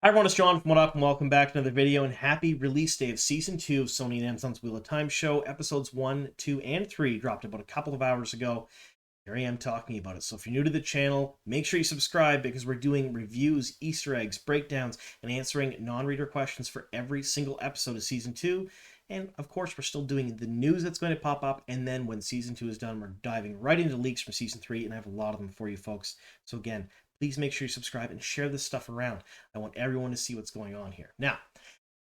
Hi everyone, it's John from What Up, and welcome back to another video, and happy release day of Season 2 of Sony and Amazon's Wheel of Time show. Episodes 1, 2, and 3 dropped about a couple of hours ago. Here I am talking about it. So if you're new to the channel, make sure you subscribe because we're doing reviews, Easter eggs, breakdowns, and answering non-reader questions for every single episode of Season 2. And of course, we're still doing the news that's going to pop up, and then when Season 2 is done, we're diving right into leaks from Season 3, and I have a lot of them for you folks. So again, please make sure you subscribe and share this stuff around. I want everyone to see what's going on here. Now,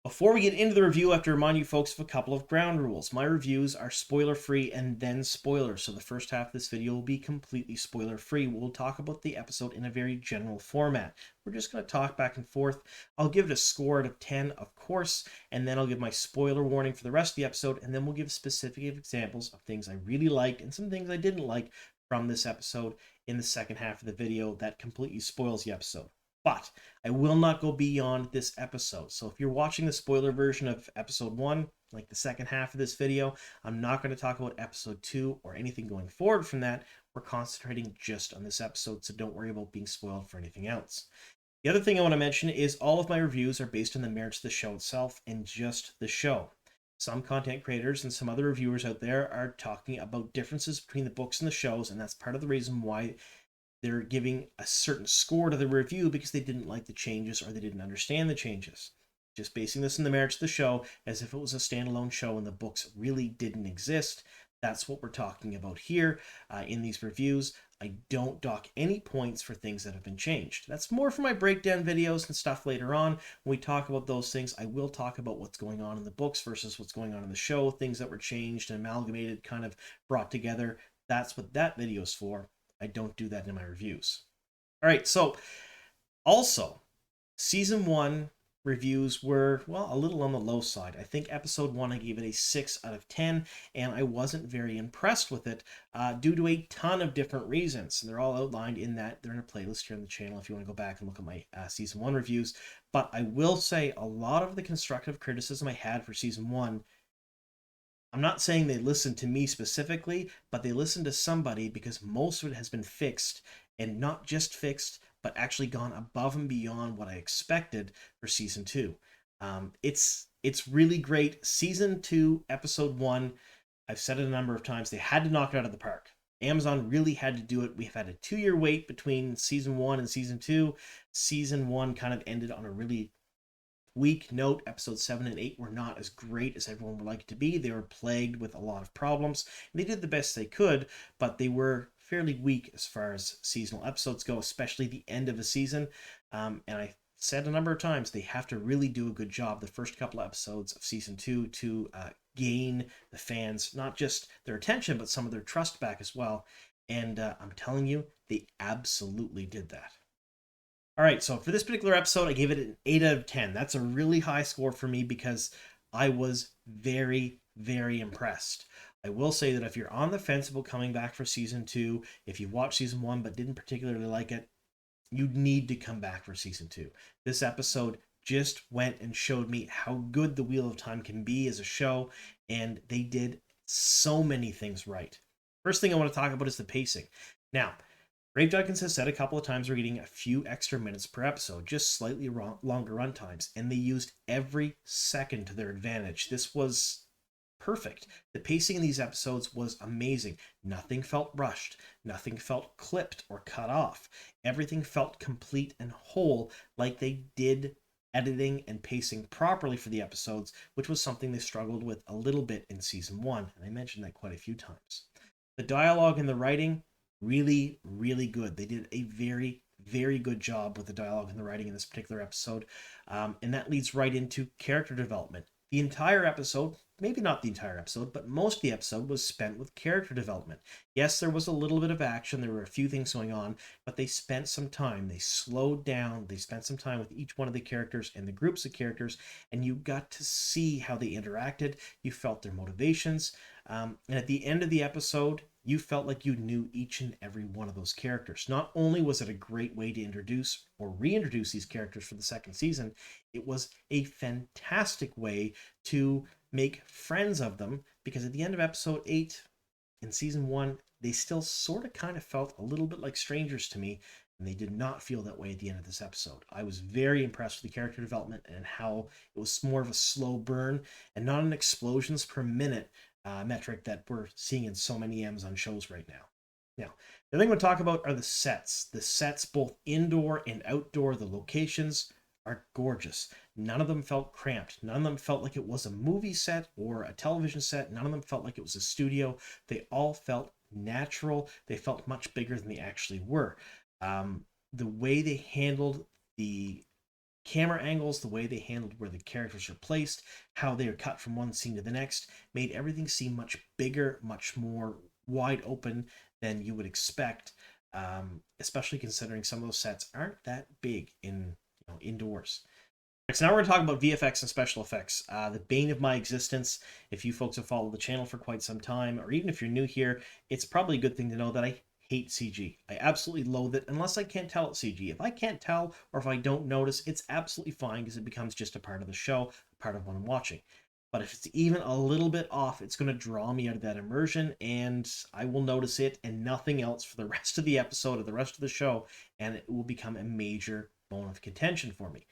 before we get into the review, I have to remind you folks of a couple of ground rules. My reviews are spoiler-free and then spoilers, so the first half of this video will be completely spoiler-free. We'll talk about the episode in a very general format. We're just going to talk back and forth. I'll give it a score out of 10, of course, and then I'll give my spoiler warning for the rest of the episode, and then we'll give specific examples of things I really liked and some things I didn't like from this episode in the second half of the video that completely spoils the episode. But I will not go beyond this episode. So if you're watching the spoiler version of episode 1, like the second half of this video, I'm not going to talk about episode 2 or anything going forward from that. We're concentrating just on this episode, so don't worry about being spoiled for anything else. The other thing I want to mention is all of my reviews are based on the merits of the show itself and just the show. Some content creators and some other reviewers out there are talking about differences between the books and the shows, and that's part of the reason why they're giving a certain score to the review, because they didn't like the changes or they didn't understand the changes. Just basing this on the merits of the show as if it was a standalone show and the books really didn't exist. That's what we're talking about here in these reviews. I don't dock any points for things that have been changed. That's more for my breakdown videos and stuff later on. When we talk about those things, I will talk about what's going on in the books versus what's going on in the show, things that were changed and amalgamated, kind of brought together. That's what that video is for. I don't do that in my reviews. All right, so also, Season 1 reviews were, well, a little on the low side. I think episode 1, I gave it a 6 out of 10, and I wasn't very impressed with it due to a ton of different reasons. And they're all outlined in that. They're in a playlist here on the channel if you want to go back and look at my Season 1 reviews. But I will say a lot of the constructive criticism I had for Season 1, I'm not saying they listened to me specifically, but they listened to somebody, because most of it has been fixed, and not just fixed, but actually gone above and beyond what I expected for Season 2. It's really great. Season 2, Episode 1, I've said it a number of times, they had to knock it out of the park. Amazon really had to do it. We've had a 2-year wait between Season 1 and Season 2. Season 1 kind of ended on a really weak note. Episodes 7 and 8 were not as great as everyone would like it to be. They were plagued with a lot of problems. And they did the best they could, but they were fairly weak as far as seasonal episodes go, especially the end of a season. And I said a number of times, they have to really do a good job the first couple of episodes of Season 2 to gain the fans, not just their attention, but some of their trust back as well. And I'm telling you, they absolutely did that. All right, so for this particular episode, I gave it an 8 out of 10. That's a really high score for me because I was very, very impressed. I will say that if you're on the fence about coming back for Season 2, if you've watched Season 1 but didn't particularly like it, you need to come back for Season 2. This episode just went and showed me how good the Wheel of Time can be as a show, and they did so many things right. First thing I want to talk about is the pacing. Now, Rafe Judkins has said a couple of times we're getting a few extra minutes per episode, just slightly longer run times, and they used every second to their advantage. This was perfect. The pacing in these episodes was amazing. Nothing felt rushed. Nothing felt clipped or cut off. Everything felt complete and whole, like they did editing and pacing properly for the episodes, which was something they struggled with a little bit in Season 1, and I mentioned that quite a few times. The dialogue and the writing, really, really good. They did a very, very good job with the dialogue and the writing in this particular episode. And that leads right into character development. The entire episode, maybe not the entire episode, but most of the episode was spent with character development. Yes, there was a little bit of action. There were a few things going on, but they spent some time. They slowed down. They spent some time with each one of the characters and the groups of characters, and you got to see how they interacted. You felt their motivations. And at the end of the episode, you felt like you knew each and every one of those characters. Not only was it a great way to introduce or reintroduce these characters for the second season, it was a fantastic way to make friends of them, because at the end of episode 8 in Season 1, they still sort of kind of felt a little bit like strangers to me. And they did not feel that way at the end of this episode. I was very impressed with the character development and how it was more of a slow burn and not an explosions per minute metric that we're seeing in so many M's on shows right now. Now, the other thing we'll talk about are the sets. The sets, both indoor and outdoor, the locations are gorgeous. None of them felt cramped. None of them felt like it was a movie set or a television set. None of them felt like it was a studio. They all felt natural. They felt much bigger than they actually were. The way they handled the camera angles, the way they handled where the characters are placed, how they are cut from one scene to the next, made everything seem much bigger, much more wide open than you would expect, especially considering some of those sets aren't that big in indoors. So now we're going to talk about VFX and special effects, the bane of my existence. If you folks have followed the channel for quite some time, or even if you're new here, it's probably a good thing to know that I hate CG. I absolutely loathe it unless I can't tell it's CG. If I can't tell or if I don't notice, it's absolutely fine because it becomes just a part of the show, a part of what I'm watching. But if it's even a little bit off, it's going to draw me out of that immersion, and I will notice it and nothing else for the rest of the episode or the rest of the show, and it will become a major bone of contention for me.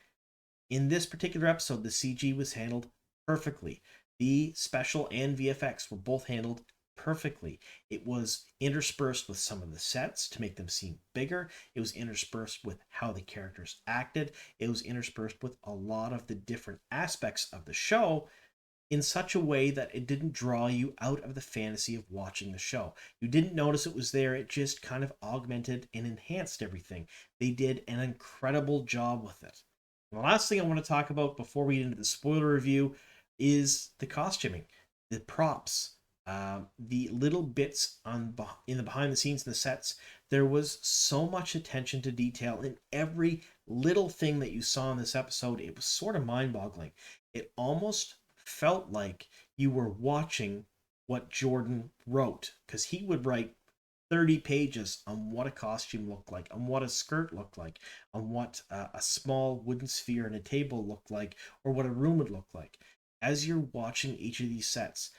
In this particular episode, the CG was handled perfectly. The special and VFX were both handled perfectly. It was interspersed with some of the sets to make them seem bigger. It was interspersed with how the characters acted. It was interspersed with a lot of the different aspects of the show in such a way that it didn't draw you out of the fantasy of watching the show. You didn't notice it was there. It just kind of augmented and enhanced everything. They did an incredible job with it. And the last thing I want to talk about before we get into the spoiler review is the costuming, the props, the little bits in the behind the scenes in the sets. There was so much attention to detail in every little thing that you saw in this episode. It was sort of mind-boggling. It almost felt like you were watching what Jordan wrote, because he would write 30 pages on what a costume looked like, on what a skirt looked like, on what a small wooden sphere and a table looked like, or what a room would look like. As you're watching each of these sets,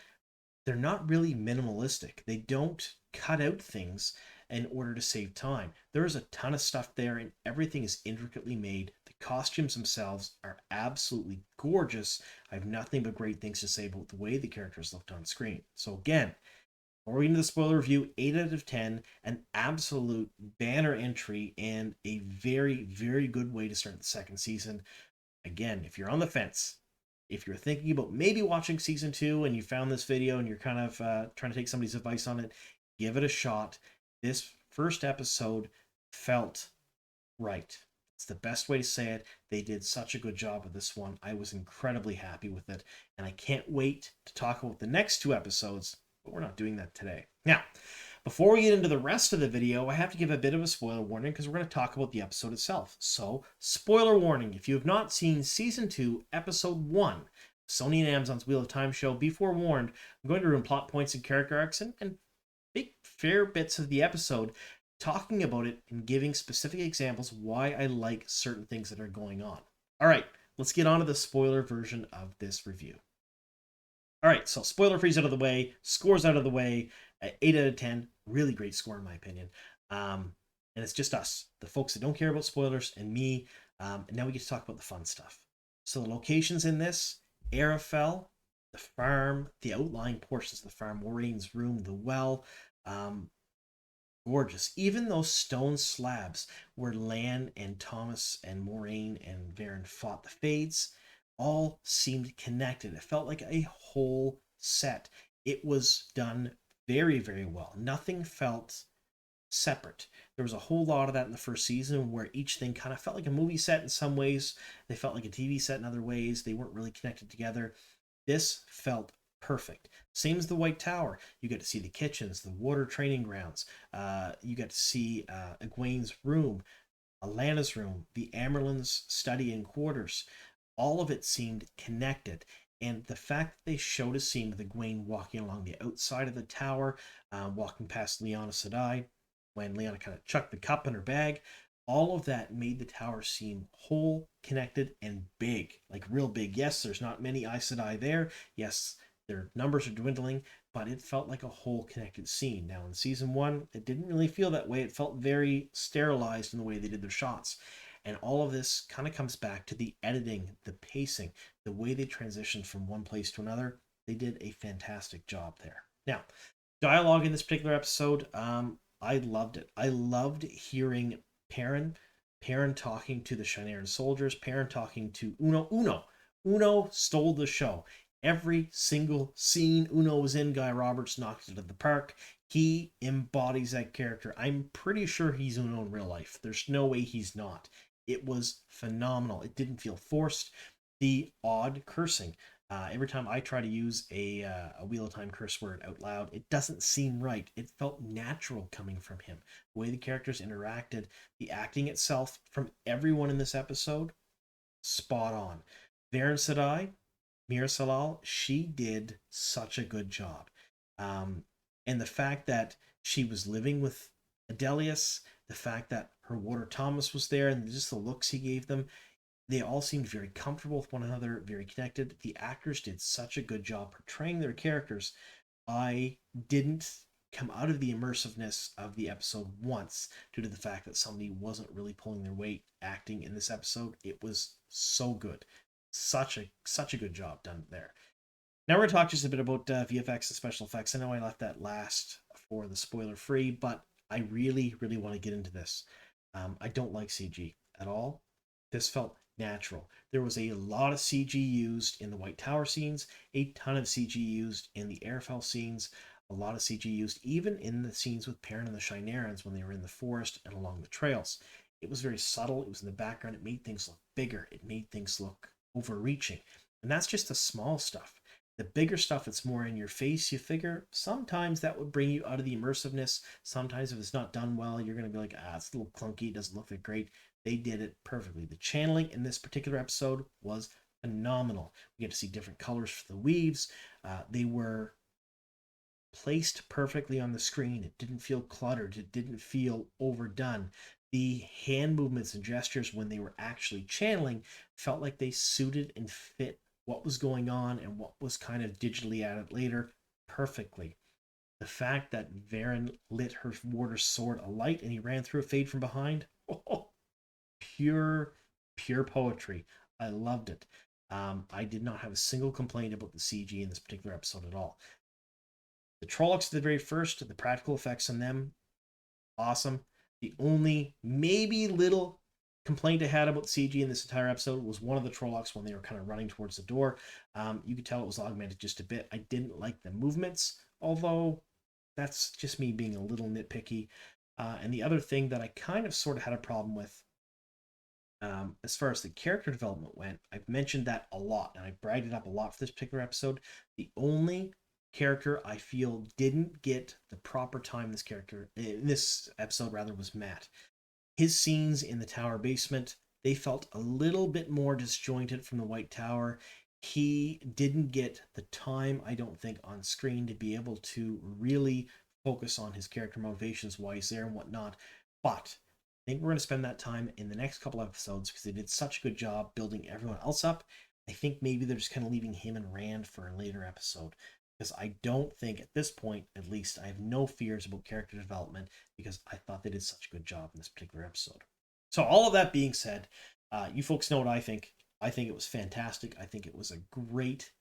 they're not really minimalistic. They don't cut out things in order to save time. There is a ton of stuff there, and everything is intricately made. The costumes themselves are absolutely gorgeous. I have nothing but great things to say about the way the characters looked on screen. So again, before we get into the spoiler review, 8 out of 10, an absolute banner entry and a very, very good way to start the second season. Again, if you're on the fence, if you're thinking about maybe watching season 2 and you found this video and you're kind of trying to take somebody's advice on it, give it a shot. This first episode felt right. It's the best way to say it. They did such a good job with this one. I was incredibly happy with it, and I can't wait to talk about the next 2 episodes, but we're not doing that today. Now, before we get into the rest of the video, I have to give a bit of a spoiler warning because we're going to talk about the episode itself. So, spoiler warning, if you have not seen Season 2, Episode 1, Sony and Amazon's Wheel of Time show, be forewarned, I'm going to ruin plot points and character arcs and big fair bits of the episode, talking about it and giving specific examples why I like certain things that are going on. All right, let's get on to the spoiler version of this review. All right, so spoiler freeze out of the way, scores out of the way, 8 out of 10, really great score in my opinion. And it's just us, the folks that don't care about spoilers, and me. And now we get to talk about the fun stuff. So the locations in this: Arafel, the farm, the outlying portions of the farm, Maureen's room, the well. Gorgeous. Even those stone slabs where Lan and Thomas and Maureen and Varen fought the Fades all seemed connected. It felt like a whole set. It was done very, very well. Nothing felt separate. There was a whole lot of that in the first season where each thing kind of felt like a movie set in some ways. They felt like a TV set in other ways. They weren't really connected together. This felt perfect. Same as the White Tower. You get to see the kitchens, the water training grounds. You get to see Egwene's room, Alana's room, the Amerlin's study and quarters. All of it seemed connected. And the fact that they showed a scene with Egwene walking along the outside of the tower, walking past Lyanna Sedai, when Lyanna kind of chucked the cup in her bag, all of that made the tower seem whole, connected, and big, like real big. Yes, there's not many Aes Sedai there. Yes, Their numbers are dwindling, but it felt like a whole connected scene. Now in season 1, it didn't really feel that way. It felt very sterilized in the way they did their shots. And all of this kind of comes back to the editing, the pacing, the way they transitioned from one place to another. They did a fantastic job there. Now, dialogue in this particular episode, I loved it. I loved hearing Perrin talking to the Shineran soldiers, Perrin talking to Uno stole the show. Every single scene Uno was in, Guy Roberts knocked it out of the park. He embodies that character. I'm pretty sure he's Uno in real life. There's no way he's not. It was phenomenal. It didn't feel forced. The odd cursing. Every time I try to use a Wheel of Time curse word out loud, it doesn't seem right. It felt natural coming from him. The way the characters interacted, the acting itself from everyone in this episode, spot on. Varen Sadai, Mira Salal, she did such a good job. And the fact that she was living with Adelius, the fact that her warder Thomas was there, and just the looks he gave them, they all seemed very comfortable with one another, very connected. The actors did such a good job portraying their characters. I didn't come out of the immersiveness of the episode once due to the fact that somebody wasn't really pulling their weight acting in this episode. It was so good. Such a good job done there. Now we're going to talk just a bit about VFX and special effects. I know I left that last for the spoiler free, but I really want to get into this. I don't like CG at all. This felt natural. There was a lot of CG used in the White Tower scenes, a ton of CG used in the Airfell scenes, a lot of CG used even in the scenes with Perrin and the Shinarans when they were in the forest and along the trails. It was very subtle. It was in the background. It made things look bigger. It made things look overreaching. And that's just the small stuff. The bigger stuff that's more in your face, you figure sometimes that would bring you out of the immersiveness. Sometimes if it's not done well, you're going to be like, it's a little clunky. It doesn't look that great. They did it perfectly. The channeling in this particular episode was phenomenal. We get to see different colors for the weaves. They were placed perfectly on the screen. It didn't feel cluttered. It didn't feel overdone. The hand movements and gestures when they were actually channeling felt like they suited and fit what was going on and what was kind of digitally added later perfectly. The fact that Varen lit her warder's sword alight and he ran through a fade from behind, pure poetry. I loved it. I did not have a single complaint about the CG in this particular episode at all. The Trollocs at the very first, the practical effects on them, awesome. The only maybe little complaint I had about CG in this entire episode was one of the Trollocs when they were kind of running towards the door. You could tell it was augmented just a bit. I didn't like the movements, although that's just me being a little nitpicky. And the other thing that I kind of sort of had a problem with, as far as the character development went, I've mentioned that a lot, and I bragged it up a lot for this particular episode. The only character I feel didn't get the proper time in this episode rather was Matt. His scenes in the tower basement, they felt a little bit more disjointed from the White Tower. He didn't get the time, I don't think, on screen to be able to really focus on his character motivations, why he's there and whatnot. But I think we're going to spend that time in the next couple episodes because they did such a good job building everyone else up. I think maybe they're just kind of leaving him and Rand for a later episode, because I don't think at this point, at least, I have no fears about character development because I thought they did such a good job in this particular episode. So all of that being said, you folks know what I think. I think it was fantastic. I think it was a great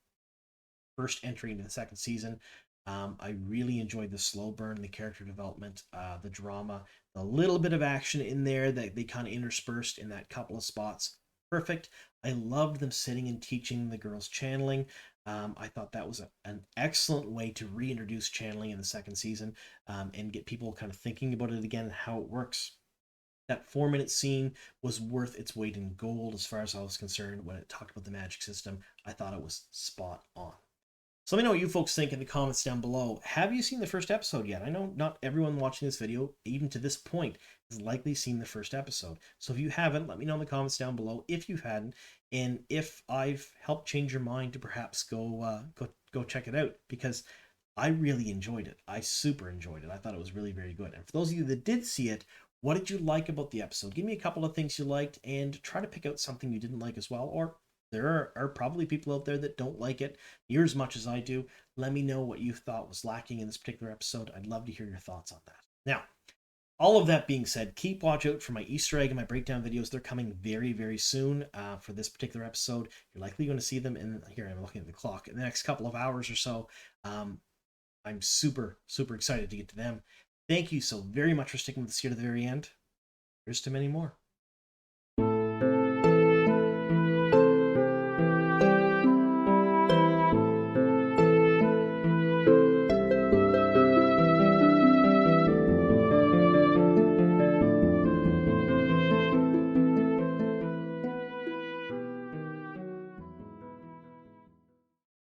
first entry into the second season. I really enjoyed the slow burn, the character development, the drama, the little bit of action in there that they kind of interspersed in that couple of spots. Perfect. I loved them sitting and teaching the girls channeling. I thought that was an excellent way to reintroduce channeling in the second season and get people kind of thinking about it again and how it works. That 4-minute scene was worth its weight in gold as far as I was concerned when it talked about the magic system. I thought it was spot on. So let me know what you folks think in the comments down below. Have you seen the first episode yet? I know not everyone watching this video, even to this point, has likely seen the first episode. So if you haven't, let me know in the comments down below if you hadn't, and if I've helped change your mind to perhaps go check it out, because I really enjoyed it. I super enjoyed it. I thought it was really, very good. And for those of you that did see it, what did you like about the episode? Give me a couple of things you liked and try to pick out something you didn't like as well, or there are probably people out there that don't like it near as much as I do. Let me know what you thought was lacking in this particular episode. I'd love to hear your thoughts on that. Now, all of that being said, keep watch out for my Easter egg and my breakdown videos. They're coming very, very soon for this particular episode. You're likely going to see them in, here I'm looking at the clock, in the next couple of hours or so. I'm super, super excited to get to them. Thank you so very much for sticking with us here to the very end. Here's to many more.